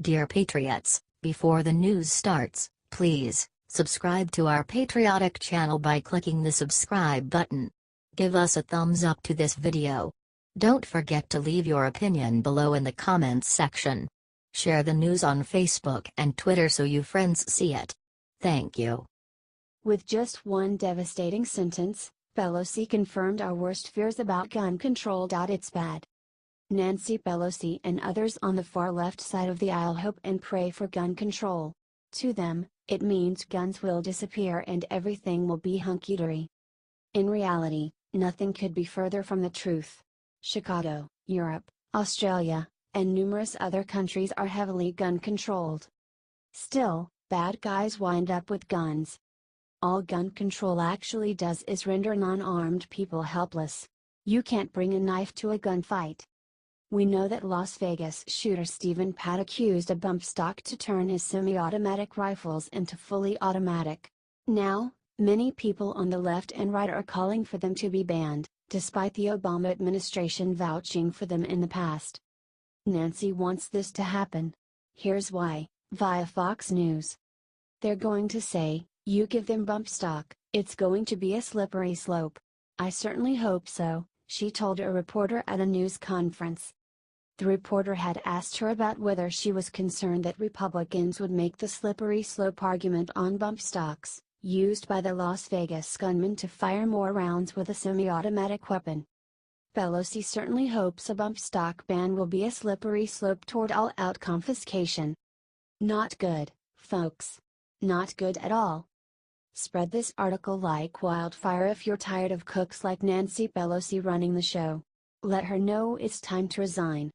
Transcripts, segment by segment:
Dear Patriots, before the news starts, please subscribe to our patriotic channel by clicking the subscribe button. Give us a thumbs up to this video. Don't forget to leave your opinion below in the comments section. Share the news on Facebook and Twitter so you friends see it. Thank you. With just one devastating sentence, Pelosi confirmed our worst fears about gun control. It's bad. Nancy Pelosi and others on the far left side of the aisle hope and pray for gun control. To them, it means guns will disappear and everything will be hunky-dory. In reality, nothing could be further from the truth. Chicago, Europe, Australia, and numerous other countries are heavily gun-controlled. Still, bad guys wind up with guns. All gun control actually does is render non-armed people helpless. You can't bring a knife to a gunfight. We know that Las Vegas shooter Stephen Paddock used a bump stock to turn his semi-automatic rifles into fully automatic. Now, many people on the left and right are calling for them to be banned, despite the Obama administration vouching for them in the past. Nancy wants this to happen. Here's why, via Fox News. They're going to say, "You give them bump stock, it's going to be a slippery slope." I certainly hope so, she told a reporter at a news conference. The reporter had asked her about whether she was concerned that Republicans would make the slippery slope argument on bump stocks, used by the Las Vegas gunman to fire more rounds with a semi-automatic weapon. Pelosi certainly hopes a bump stock ban will be a slippery slope toward all-out confiscation. Not good, folks. Not good at all. Spread this article like wildfire if you're tired of cooks like Nancy Pelosi running the show. Let her know it's time to resign.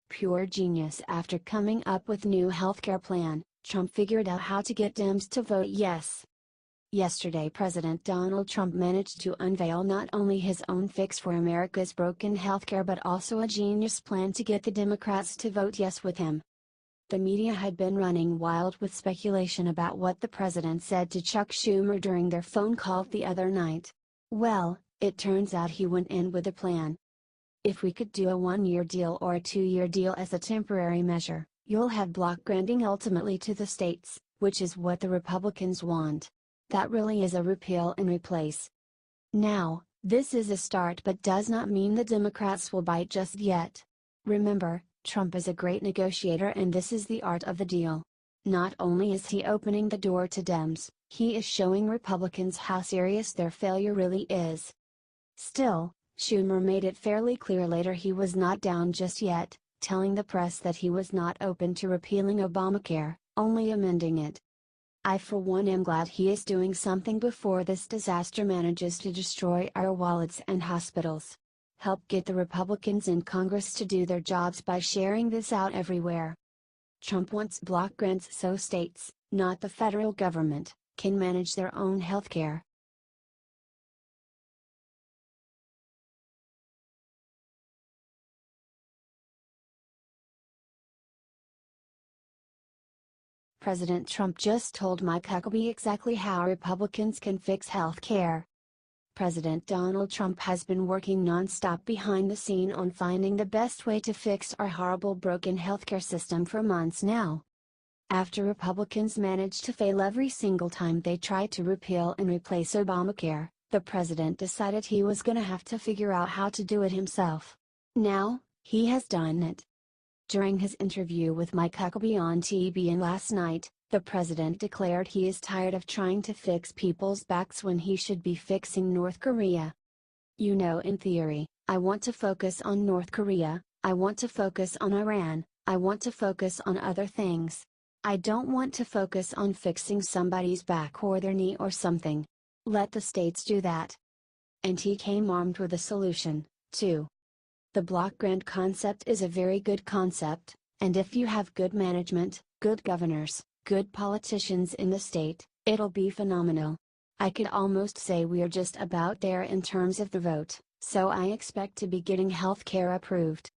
Pure genius. After coming up with new healthcare plan, Trump figured out how to get Dems to vote yes. Yesterday President Donald Trump managed to unveil not only his own fix for America's broken healthcare but also a genius plan to get the Democrats to vote yes with him. The media had been running wild with speculation about what the president said to Chuck Schumer during their phone call the other night. Well, it turns out he went in with a plan. If we could do a 1-year deal or a 2-year deal as a temporary measure, you'll have block granting ultimately to the states, which is what the Republicans want. That really is a repeal and replace. Now, this is a start but does not mean the Democrats will bite just yet. Remember, Trump is a great negotiator and this is the art of the deal. Not only is he opening the door to Dems, he is showing Republicans how serious their failure really is. Still, Schumer made it fairly clear later he was not down just yet, telling the press that he was not open to repealing Obamacare, only amending it. I for one am glad he is doing something before this disaster manages to destroy our wallets and hospitals. Help get the Republicans in Congress to do their jobs by sharing this out everywhere. Trump wants block grants so states, not the federal government, can manage their own healthcare. President Trump just told Mike Huckabee exactly how Republicans can fix health care. President Donald Trump has been working non-stop behind the scene on finding the best way to fix our horrible broken healthcare system for months now. After Republicans managed to fail every single time they tried to repeal and replace Obamacare, the president decided he was gonna have to figure out how to do it himself. Now, he has done it. During his interview with Mike Huckabee on TBN last night, the president declared he is tired of trying to fix people's backs when he should be fixing North Korea. You know, in theory, I want to focus on North Korea, I want to focus on Iran, I want to focus on other things. I don't want to focus on fixing somebody's back or their knee or something. Let the states do that. And he came armed with a solution, too. The block grant concept is a very good concept, and if you have good management, good governors, good politicians in the state, it'll be phenomenal. I could almost say we're just about there in terms of the vote, so I expect to be getting healthcare approved.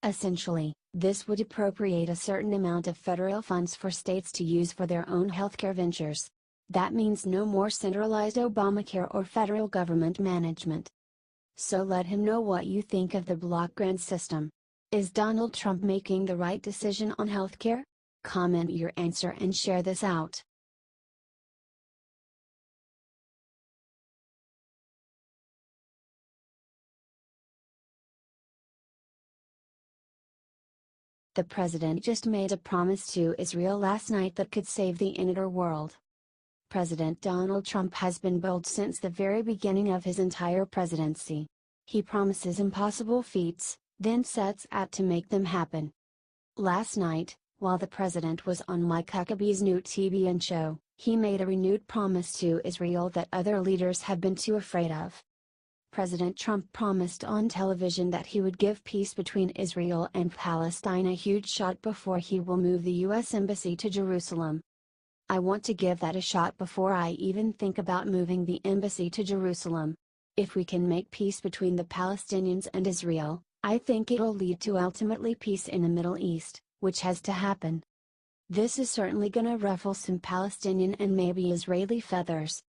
Essentially, this would appropriate a certain amount of federal funds for states to use for their own healthcare ventures. That means no more centralized Obamacare or federal government management. So let him know what you think of the block grant system. Is Donald Trump making the right decision on healthcare? Comment your answer and share this out. The president just made a promise to Israel last night that could save the entire world. President Donald Trump has been bold since the very beginning of his entire presidency. He promises impossible feats, then sets out to make them happen. Last night, while the president was on Mike Huckabee's new TBN show, he made a renewed promise to Israel that other leaders have been too afraid of. President Trump promised on television that he would give peace between Israel and Palestine a huge shot before he will move the U.S. Embassy to Jerusalem. I want to give that a shot before I even think about moving the embassy to Jerusalem. If we can make peace between the Palestinians and Israel, I think it'll lead to ultimately peace in the Middle East, which has to happen. This is certainly gonna ruffle some Palestinian and maybe Israeli feathers.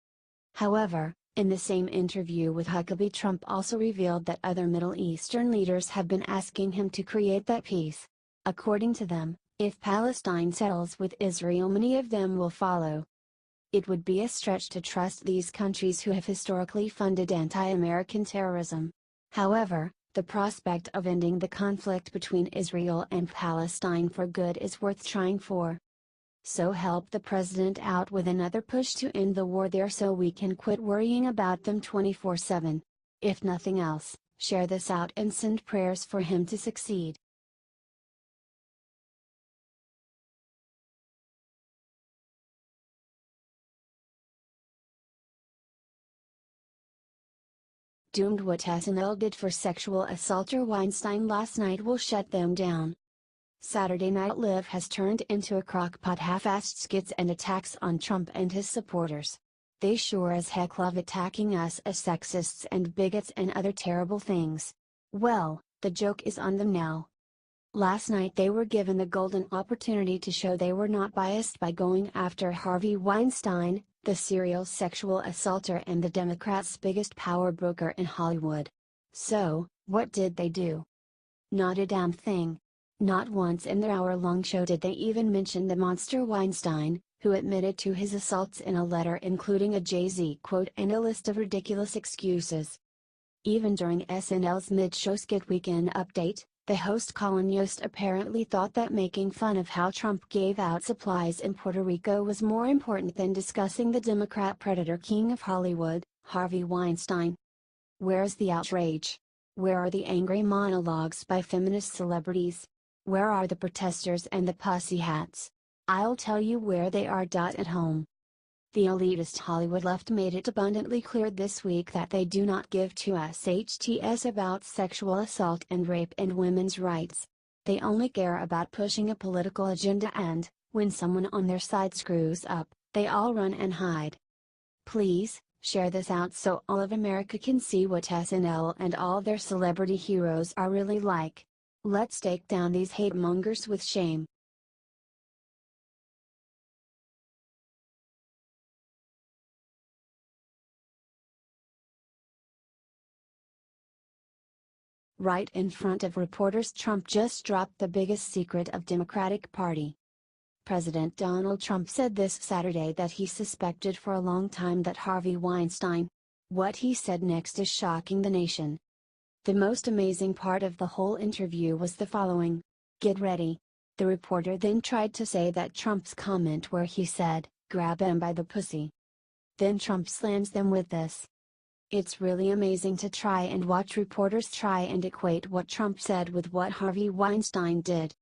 However, in the same interview with Huckabee, Trump also revealed that other Middle Eastern leaders have been asking him to create that peace. According to them, if Palestine settles with Israel, many of them will follow. It would be a stretch to trust these countries who have historically funded anti-American terrorism. However, the prospect of ending the conflict between Israel and Palestine for good is worth trying for. So help the president out with another push to end the war there so we can quit worrying about them 24/7. If nothing else, share this out and send prayers for him to succeed. Doomed. What SNL did for sexual assaulter Weinstein last night will shut them down. Saturday Night Live has turned into a crock-pot half-assed skits and attacks on Trump and his supporters. They sure as heck love attacking us as sexists and bigots and other terrible things. Well, the joke is on them now. Last night they were given the golden opportunity to show they were not biased by going after Harvey Weinstein, the serial sexual assaulter and the Democrats' biggest power broker in Hollywood. So, what did they do? Not a damn thing. Not once in their hour-long show did they even mention the monster Weinstein, who admitted to his assaults in a letter including a Jay-Z quote and a list of ridiculous excuses. Even during SNL's mid-show skit Weekend Update, the host Colin Yost apparently thought that making fun of how Trump gave out supplies in Puerto Rico was more important than discussing the Democrat predator king of Hollywood, Harvey Weinstein. Where's the outrage? Where are the angry monologues by feminist celebrities? Where are the protesters and the pussy hats? I'll tell you where they are. At home. The elitist Hollywood left made it abundantly clear this week that they do not give two SHTs about sexual assault and rape and women's rights. They only care about pushing a political agenda, and, when someone on their side screws up, they all run and hide. Please, share this out so all of America can see what SNL and all their celebrity heroes are really like. Let's take down these hate mongers with shame. Right in front of reporters, Trump just dropped the biggest secret of Democratic Party. President Donald Trump said this Saturday that he suspected for a long time that Harvey Weinstein. What he said next is shocking the nation. The most amazing part of the whole interview was the following. Get ready. The reporter then tried to say that Trump's comment where he said, "Grab him by the pussy." Then Trump slams them with this. It's really amazing to try and watch reporters try and equate what Trump said with what Harvey Weinstein did.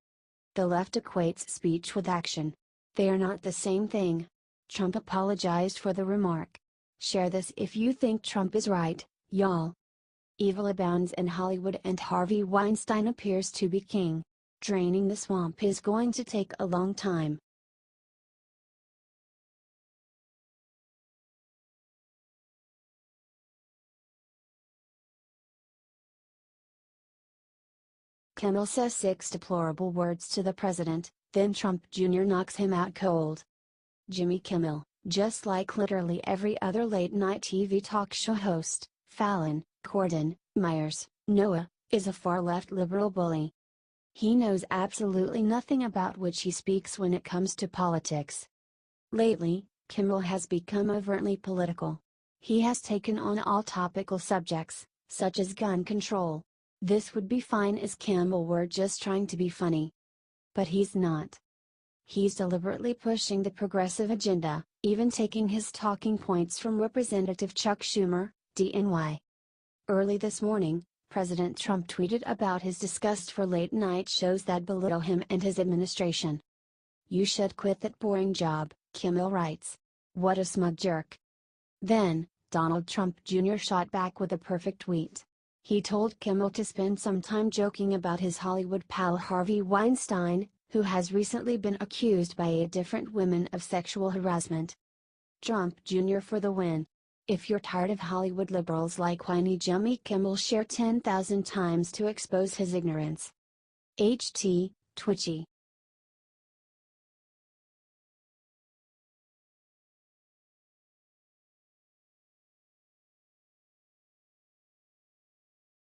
The left equates speech with action. They are not the same thing. Trump apologized for the remark. Share this if you think Trump is right, y'all. Evil abounds in Hollywood and Harvey Weinstein appears to be king. Draining the swamp is going to take a long time. Kimmel says 6 deplorable words to the president, then Trump Jr. knocks him out cold. Jimmy Kimmel, Just like literally every other late-night TV talk show host, Fallon, Corden, Myers, Noah, is a far-left liberal bully. He knows absolutely nothing about which he speaks when it comes to politics. Lately, Kimmel has become overtly political. He has taken on all topical subjects, such as gun control. This would be fine as Kimmel were just trying to be funny. But he's not. He's deliberately pushing the progressive agenda, even taking his talking points from Representative Chuck Schumer, DNY. Early this morning, President Trump tweeted about his disgust for late-night shows that belittle him and his administration. "You should quit that boring job," Kimmel writes. "What a smug jerk." Then, Donald Trump Jr. shot back with a perfect tweet. He told Kimmel to spend some time joking about his Hollywood pal Harvey Weinstein, who has recently been accused by 8 different women of sexual harassment. Trump Jr. for the win. If you're tired of Hollywood liberals like whiny Jimmy Kimmel, share 10,000 times to expose his ignorance. HT, Twitchy.